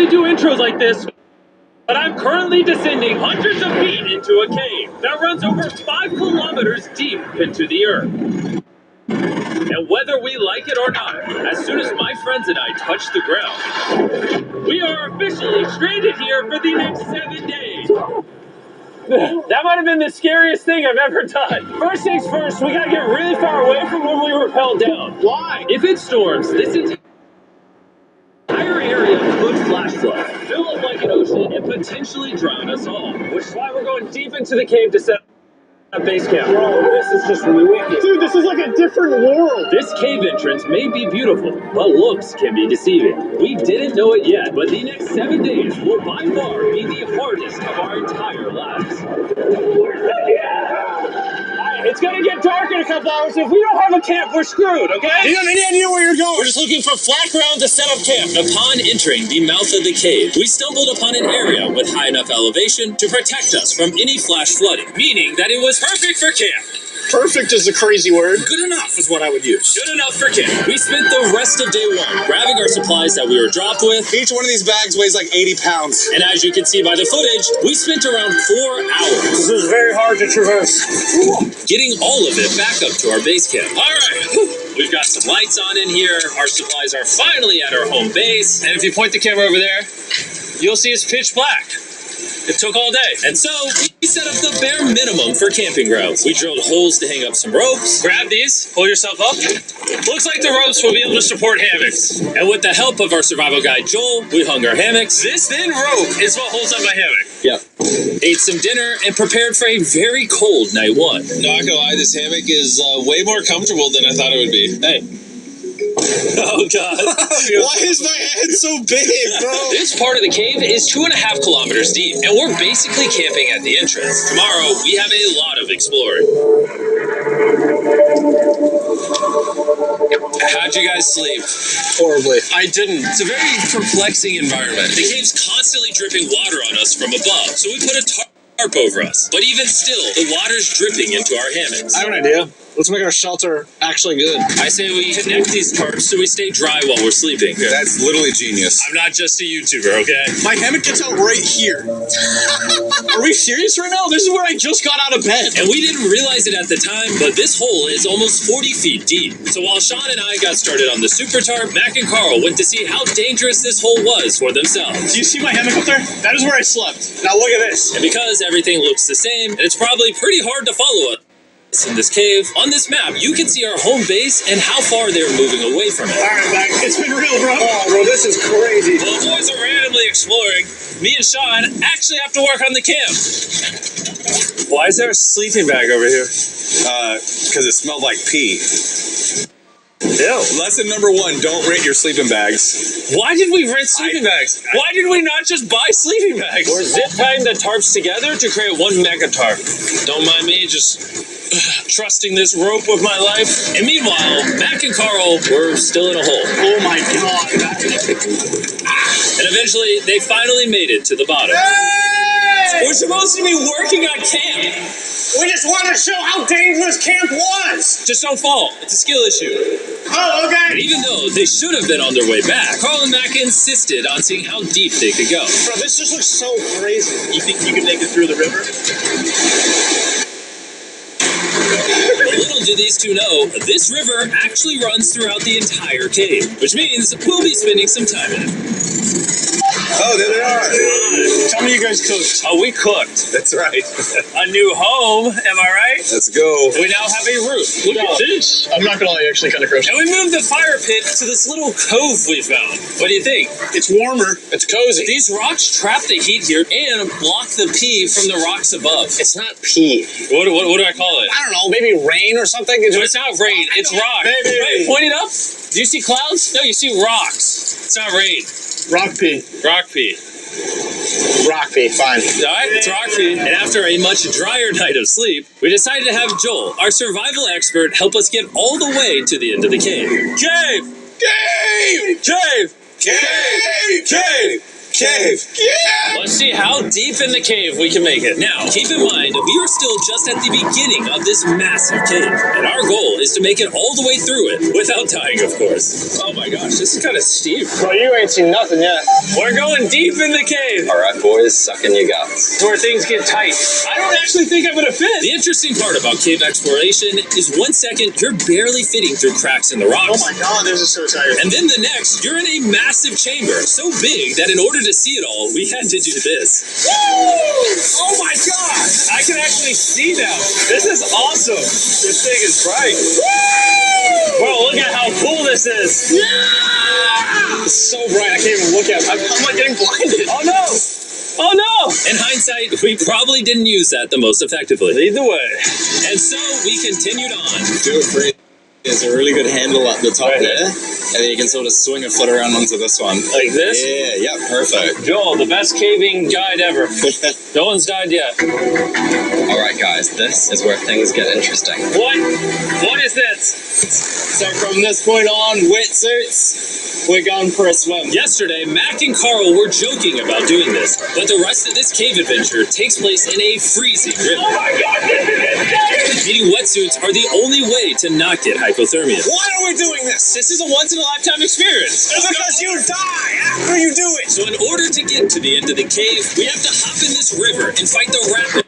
usually do intros like this, but I'm currently descending hundreds of feet into a cave that runs over 5 kilometers deep into the earth. And whether we like it or not, as soon as my friends and I touch the ground, we are officially stranded here for the next 7 days. That might have been the scariest thing I've ever done. First things first, we gotta get really far away from where we rappelled down. Why? If it storms, this entire area could flash flood, fill up like an ocean, and potentially drown us all. Which is why we're going deep into the cave to set up base camp. Bro, this is just wicked. Dude, this is like a different world. This cave entrance may be beautiful, but looks can be deceiving. We didn't know it yet, but the next 7 days will by far be the hardest of our entire lives. It's gonna get dark in a couple hours. If we don't have a camp, we're screwed, okay? Do you have any idea where you're going? We're just looking for flat ground to set up camp. Upon entering the mouth of the cave, we stumbled upon an area with high enough elevation to protect us from any flash flooding, meaning that it was perfect for camp. Perfect is a crazy word. Good enough is what I would use. Good enough for camp. We spent the rest of day 1 grabbing our supplies that we were dropped with. Each one of these bags weighs like 80 pounds. And as you can see by the footage, we spent around 4 hours. This is very hard to traverse. Getting all of it back up to our base camp. All right. We've got some lights on in here. Our supplies are finally at our home base. And if you point the camera over there, you'll see it's pitch black. It took all day. And so, we set up the bare minimum for camping grounds. We drilled holes to hang up some ropes. Grab these, pull yourself up. Looks like the ropes will be able to support hammocks. And with the help of our survival guide, Joel, we hung our hammocks. This thin rope is what holds up my hammock. Yep. Ate some dinner and prepared for a very cold night 1. Not gonna lie, this hammock is way more comfortable than I thought it would be. Hey. Oh, God. Why is my head so big, bro? This part of the cave is 2.5 kilometers deep, and we're basically camping at the entrance. Tomorrow, we have a lot of exploring. How'd you guys sleep? Horribly. I didn't. It's a very perplexing environment. The cave's constantly dripping water on us from above, so we put a tarp over us. But even still, the water's dripping into our hammocks. I have an idea. Let's make our shelter actually good. I say we connect these tarps so we stay dry while we're sleeping. That's literally genius. I'm not just a YouTuber, okay? My hammock gets out right here. Are we serious right now? This is where I just got out of bed. And we didn't realize it at the time, but this hole is almost 40 feet deep. So while Sean and I got started on the super tarp, Mac and Carl went to see how dangerous this hole was for themselves. Do you see my hammock up there? That is where I slept. Now look at this. And because everything looks the same, and it's probably pretty hard to follow us in this cave, on this map, you can see our home base and how far they're moving away from it. All right, Mac, it's been real, bro. Oh, bro, this is crazy. Well, the boys are randomly exploring. Me and Sean actually have to work on the camp. Why is there a sleeping bag over here? Because it smelled like pee. Ew. Lesson number 1, don't rent your sleeping bags. Why did we rent sleeping bags? Why did we not just buy sleeping bags? We're zip tying the tarps together to create one mega tarp. Don't mind me, just trusting this rope with my life. And meanwhile, Mac and Carl were still in a hole. Oh my God. And eventually, they finally made it to the bottom. Hey! We're supposed to be working on camp. We just want to show how dangerous camp was. Just don't fall. It's a skill issue. Oh, okay. And even though they should have been on their way back, Carl and Mac insisted on seeing how deep they could go. Bro, this just looks so crazy. You think you can make it through the river? Little do these two know, this river actually runs throughout the entire cave, which means we'll be spending some time in it. Oh, there they are. Tell me you guys cooked. Oh, we cooked. That's right. A new home, am I right? Let's go. We now have a roof. Look at this. I'm not gonna lie, actually kind of crushing. And we moved the fire pit to this little cove we found. What do you think? It's warmer. It's cozy. These rocks trap the heat here and block the pee from the rocks above. It's not pee. What do I call it? I don't know, maybe rain or something? No, it's not rain. It's rock. Maybe. Right, point it up. Do you see clouds? No, you see rocks. It's not rain. Rock pee. Rock pee. Rock pee, fine. All right, it's rock pee. And after a much drier night of sleep, we decided to have Joel, our survival expert, help us get all the way to the end of the cave. Cave! Cave! Cave! Cave! Cave! Cave! Yeah! Let's see how deep in the cave we can make it. Now, keep in mind, we are still just at the beginning of this massive cave, and our goal is to make it all the way through it, without dying, of course. Oh my gosh, this is kind of steep. Bro, you ain't seen nothing yet. We're going deep in the cave. Alright, boys, suck in your guts. It's where things get tight. I don't actually think I'm gonna fit. The interesting part about cave exploration is 1 second, you're barely fitting through cracks in the rocks. Oh my god, this is so tight. And then the next, you're in a massive chamber, so big that in order to see it all, we had to do this. Woo! Oh my god! I can actually see now. This is awesome. This thing is bright. Woo! Bro, look at how cool this is. Yeah! It's so bright, I can't even look at it. I'm like getting blinded. Oh no! Oh no! In hindsight, we probably didn't use that the most effectively. Lead the way. And so we continued on. Do it free. There's a really good handle at the top there, and then you can sort of swing a foot around onto this one. Like this? Yeah, perfect. Joel, the best caving guide ever. No one's died yet. Alright guys, this is where things get interesting. What? What is this? So from this point on, wetsuits, we're going for a swim. Yesterday, Mac and Carl were joking about doing this, but the rest of this cave adventure takes place in a freezing river. Oh my god, this is insane! Needing wetsuits are the only way to not get hypothermia. Why are we doing this? This is a once-in-a-lifetime experience. It's because you die after you do it. So in order to get to the end of the cave, we have to hop in this river and fight the rapids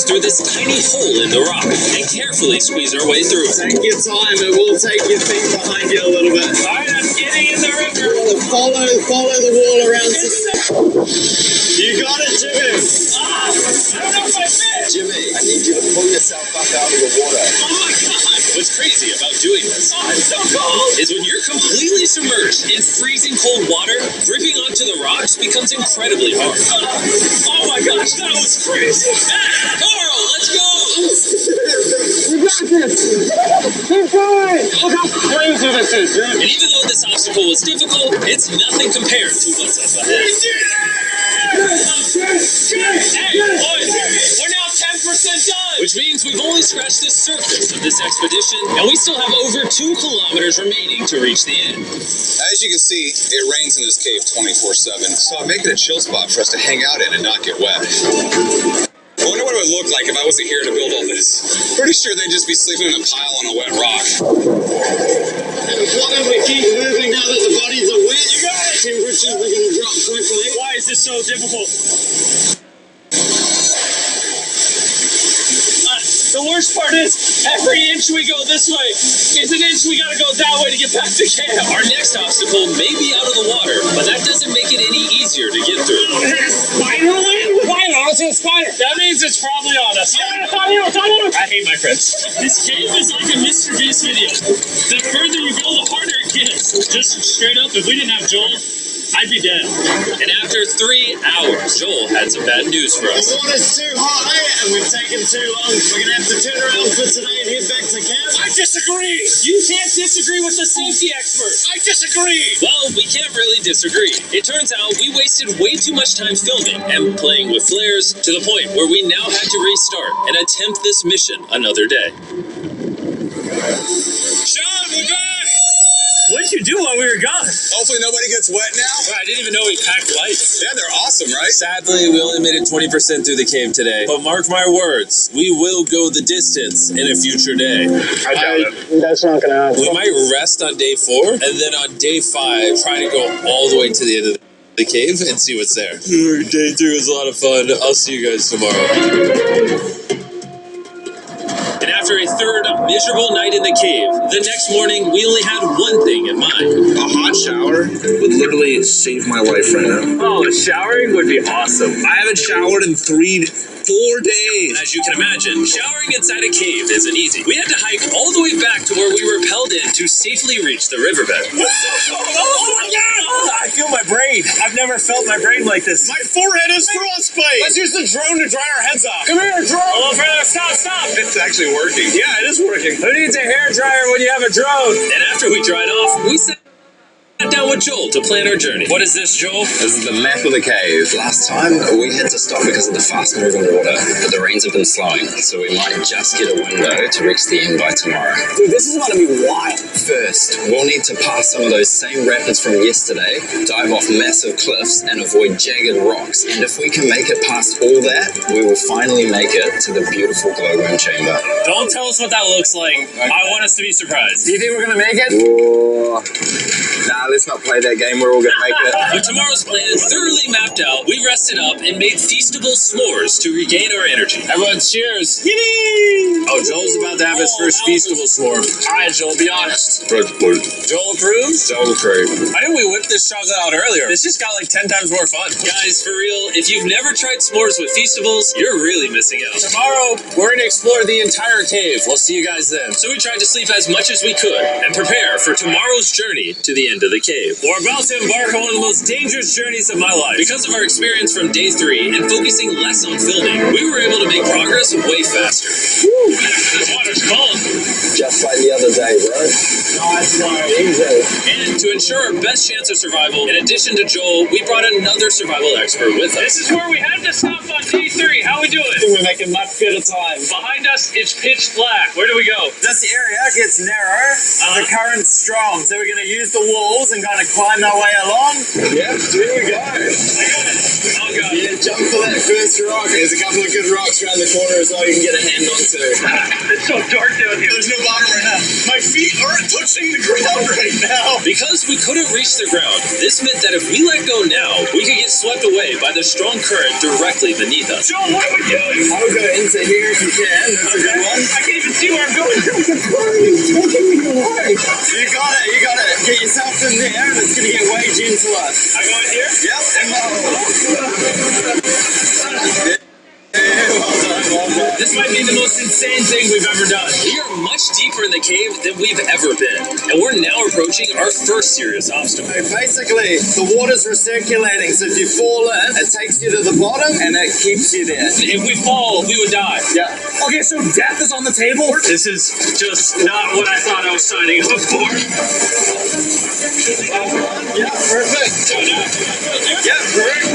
through this tiny hole in the rock and carefully squeeze our way through it. Take your time, it will take your feet behind you a little bit. Alright, I'm getting in the river. Follow the wall around to the... You got it, Jimmy! Ah, I don't know if I fit. Jimmy, I need you to pull yourself back out of the water. Oh my god! What's crazy about doing this Oh, it's so cold. is when you're completely submerged in freezing cold water, gripping onto the rocks becomes incredibly hard. Oh my gosh, that was crazy. Carl, let's go! We got this. Keep going. Look how crazy this is, dude. And even though this obstacle was difficult, it's nothing compared to what's up ahead. Hey, boys, we're now 10% done. Which means we've only scratched the surface of this expedition, and we still have over 2 kilometers remaining to reach the end. As you can see, it rains in this cave 24/7, so I'm making a chill spot for us to hang out in and not get wet. I wonder what it would look like if I wasn't here to build all this. Pretty sure they'd just be sleeping in a pile on a wet rock. Why don't we keep moving now that the bodies are wet? You got it! Temperatures are going to drop quickly. Why is this so difficult? The worst part is, every inch we go this way is an inch we gotta go that way to get back to camp. Our next obstacle may be out of the water, but that doesn't make it any easier to get through. Spider land? Spider, I see a spider. That means it's probably on us. It's on you, it's on you. I hate my friends. This cave is like a Mr. Beast video. The further you go, the harder it gets. Just straight up, if we didn't have Joel, I'd be dead. And after 3 hours, Joel had some bad news for us. The water's too high and we've taken too long. We're going to have to turn around for today and head back to camp. I disagree. You can't disagree with the safety expert. I disagree. Well, we can't really disagree. It turns out we wasted way too much time filming and playing with flares to the point where we now had to restart and attempt this mission another day. Sean, we're back. What did you do while we were gone? Hopefully nobody gets wet now. I didn't even know we packed lights. Yeah, they're awesome, right? Sadly, we only made it 20% through the cave today. But mark my words, we will go the distance in a future day. I doubt it. That's not gonna happen. We might rest on day 4, and then on day 5, try to go all the way to the end of the cave and see what's there. Day 3 was a lot of fun. I'll see you guys tomorrow. And after a third miserable night in the cave, the next morning we only had one thing in mind. A hot shower would literally save my life right now. Oh, showering would be awesome. I haven't showered in 4 days. As you can imagine, showering inside a cave isn't easy. We had to hike all the way back to where we were rappelled in to safely reach the riverbed. Oh my god! I feel my brain. I've never felt my brain like this. My forehead is frostbite. Let's use the drone to dry our heads off. Come here, drone. Oh, brother, stop. It's actually working. Yeah, it is working. Who needs a hairdryer when you have a drone? And after we dried off, we set down with Joel to plan our journey. What is this, Joel? This is the map of the cave. Last time we had to stop because of the fast moving water, but the rains have been slowing, so we might just get a window to reach the end by tomorrow. Dude, this is about to be wild. First, we'll need to pass some of those same rapids from yesterday, dive off massive cliffs, and avoid jagged rocks. And if we can make it past all that, we will finally make it to the beautiful glowworm chamber. Don't tell us what that looks like. I want us to be surprised. Do you think we're gonna make it? Oh, nah, let's not play that game. We're all gonna make it. With tomorrow's plan thoroughly mapped out, we rested up and made feastable s'mores to regain our energy. Everyone cheers. Yippee! Oh, Joel's about to have his first feastable s'more. All right, Joel, be honest. Joel approves? Joel approved. Why didn't we whip this chocolate out earlier? This just got like 10 times more fun. Guys, for real, if you've never tried s'mores with feastables, you're really missing out. Tomorrow, we're gonna explore the entire cave. We'll see you guys then. So we tried to sleep as much as we could and prepare for tomorrow's journey to the end of the cave. We're about to embark on one of the most dangerous journeys of my life. Because of our experience from day 3 and focusing less on filming, we were able to make progress way faster. Woo! This water's cold. Just like the other day, bro. Nice, bro. Easy. And to ensure our best chance of survival, in addition to Joel, we brought another survival expert with us. This is where we had to stop on day 3. How we doing? We're making much good of time. Behind us, it's pitch black. Where do we go? This area gets narrow, the current's strong, so we're going to use the walls and kind of climb our way along. Yep, here we go. I got it. Oh, God. Yeah, jump for that first rock. There's a couple of good rocks around the corner as well you can get a hand onto. It's so dark down here. There's no bottom right now. My feet aren't touching the ground right now. Because we couldn't reach the ground, this meant that if we let go now, we could get swept away by the strong current directly beneath us. Joel, what are we doing? I would go into here if you can. That's a good one. I can't even see where I'm going. You got it, you got it. Get yourself in there and it's going to get way gentle us. I go in here? Yep, and well done. This might be the most insane thing we've ever done. We are much deeper in the cave than we've ever been, and we're now approaching our first serious obstacle. So basically, the water's recirculating, so if you fall in, it takes you to the bottom and it keeps you there. If we fall, we would die. Yeah. Okay, so death is on the table? This is just not what I thought I was signing up for. Yeah, perfect. Yeah, perfect.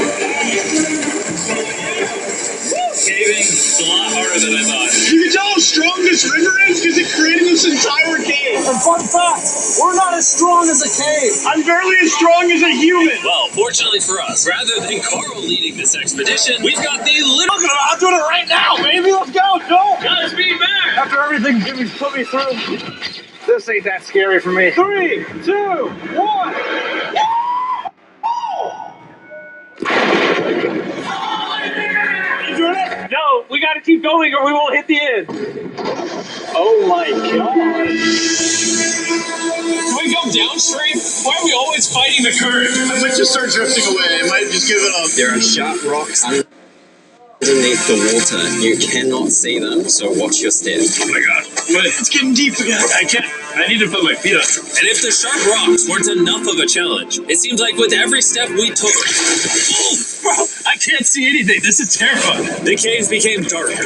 Caving is a lot harder than I thought. You can tell how strong this river is because it created this entire cave. And fun fact, we're not as strong as a cave. I'm barely as strong as a human. Well, fortunately for us, rather than Carl leading this expedition, we've got the little... I'm doing it right now, baby. Let's go, Joel. Guys, be back! After everything Jimmy's put me through, this ain't that scary for me. 3, 2, 1. No, we gotta keep going or we won't hit the end. Oh my god. Can we go downstream? Why are we always fighting the current? I might just start drifting away. I might just give it up. There are sharp rocks underneath the water. You cannot see them, so watch your step. Oh my god. Wait, It's getting deep again. I can't. I need to put my feet on. And if the sharp rocks weren't enough of a challenge, it seems like with every step we took... Oh, bro, I can't see anything. This is terrifying. The caves became darker,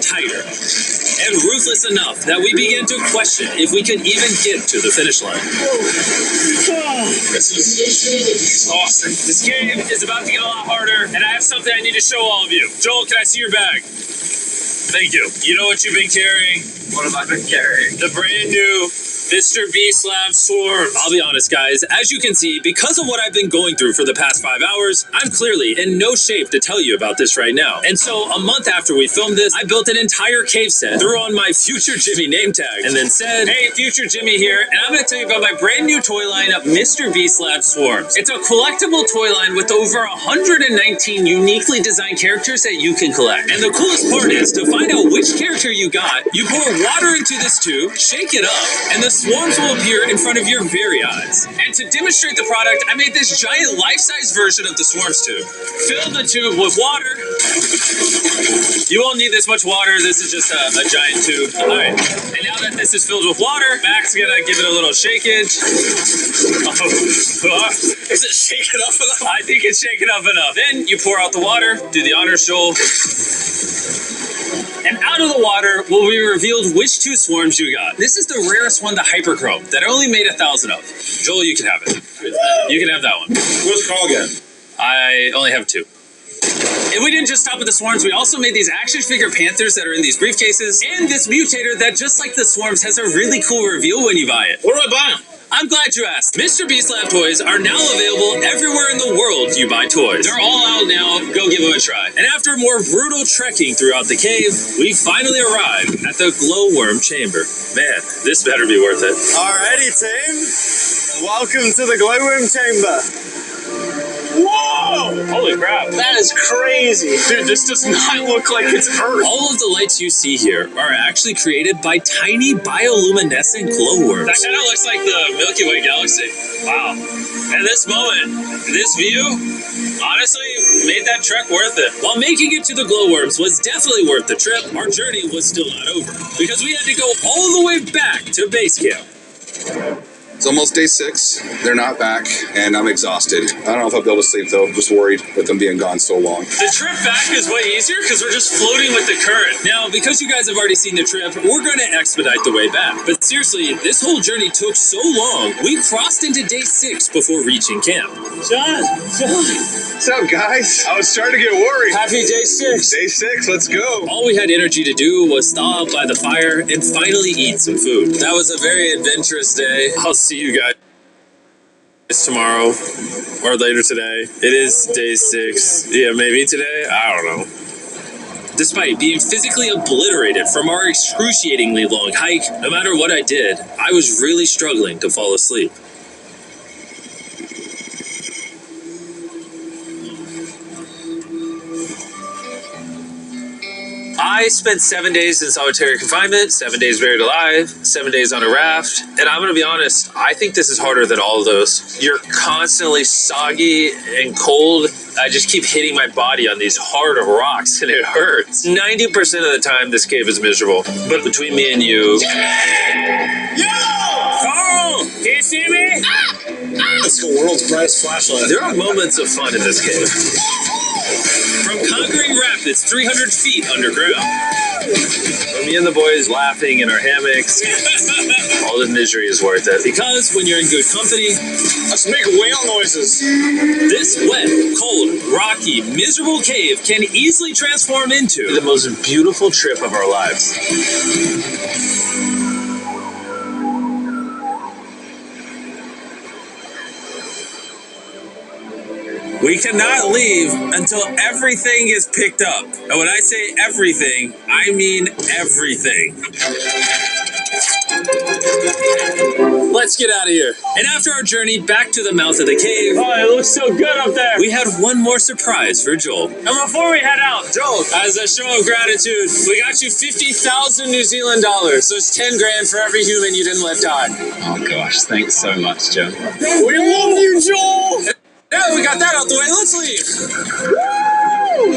tighter, and ruthless enough that we began to question if we could even get to the finish line. This is awesome. This game is about to get a lot harder, and I have something I need to show all of you. Joel, can I see your bag? Thank you. You know what you've been carrying? What have I been carrying? The brand new Mr. B Slab Swarm. I'll be honest, guys. As you can see, because of what I've been going through for the past 5 hours, I'm clearly in no shape to tell you about this right now. And so, a month after we filmed this, I built an entire cave set, threw on my Future Jimmy name tag, and then said, "Hey, Future Jimmy here, and I'm going to tell you about my brand new toy line of Mr. B Slab Swarms. It's a collectible toy line with over 119 uniquely designed characters that you can collect. And the coolest part is, to find out which character you got, you pour water into this tube, shake it up, and the swarms will appear in front of your very eyes. And to demonstrate the product, I made this giant life-size version of the swarms tube. Fill the tube with water. You won't need this much water. This is just a giant tube. All right. And now that this is filled with water, Mac's gonna give it a little shakeage. Oh, is it shaken up enough? I think it's shaken up enough. Then you pour out the water. Do the honors, Joel. And out of the water will be revealed which 2 swarms you got. This is the rarest one, the Hyperchrome, that I only made 1,000 of. Joel, you can have it. You can have that one. What's it called again? I only have 2. And we didn't just stop at the swarms, we also made these action figure panthers that are in these briefcases, and this mutator that, just like the swarms, has a really cool reveal when you buy it. Where do I buy them? I'm glad you asked. Mr. Beast Lab toys are now available everywhere in the world you buy toys. They're all out now, go give them a try. And after more brutal trekking throughout the cave, we finally arrived at the glowworm chamber. Man, this better be worth it. Alrighty, team. Welcome to the glowworm chamber. Whoa! Holy crap. That is crazy. Dude, this does not look like it's Earth. All of the lights you see here are actually created by tiny bioluminescent glowworms. That kind of looks like the Milky Way galaxy. Wow. And this moment, this view, honestly, made that trek worth it. While making it to the glowworms was definitely worth the trip, our journey was still not over, because we had to go all the way back to base camp. It's almost day 6. They're not back, and I'm exhausted. I don't know if I'll be able to sleep, though. I'm just worried with them being gone so long. The trip back is way easier because we're just floating with the current. Now, because you guys have already seen the trip, we're going to expedite the way back. But seriously, this whole journey took so long, we crossed into day 6 before reaching camp. John. What's up, guys? I was starting to get worried. Happy day 6. Day 6, let's go. All we had energy to do was thaw out by the fire and finally eat some food. That was a very adventurous day. I'll see you guys tomorrow or later today. It is day 6. Yeah, maybe today. I don't know. Despite being physically obliterated from our excruciatingly long hike, no matter what I did, I was really struggling to fall asleep. I spent 7 days in solitary confinement, 7 days buried alive, 7 days on a raft, and I'm gonna be honest, I think this is harder than all of those. You're constantly soggy and cold. I just keep hitting my body on these hard rocks and it hurts. 90% of the time this cave is miserable, but between me and you... Carl! Can you see me? It's the world's brightest flashlight. There are moments of fun in this cave. From conquering rapids 300 feet underground. From me and the boys laughing in our hammocks. All the misery is worth it. Because when you're in good company, Let's make whale noises. this wet, cold, rocky, miserable cave can easily transform into the most beautiful trip of our lives. We cannot leave until everything is picked up. And when I say everything, I mean everything. Let's get out of here. And after our journey back to the mouth of the cave, Oh, it looks so good up there. we had one more surprise for Joel. And before we head out, Joel, as a show of gratitude, we got you 50,000 New Zealand dollars. So it's 10 grand for every human you didn't let die. Oh gosh, thanks so much, Joe. we love you, Joel. Now we got that out the way, let's leave.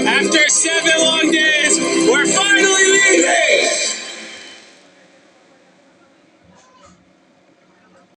After 7 long days, we're finally leaving.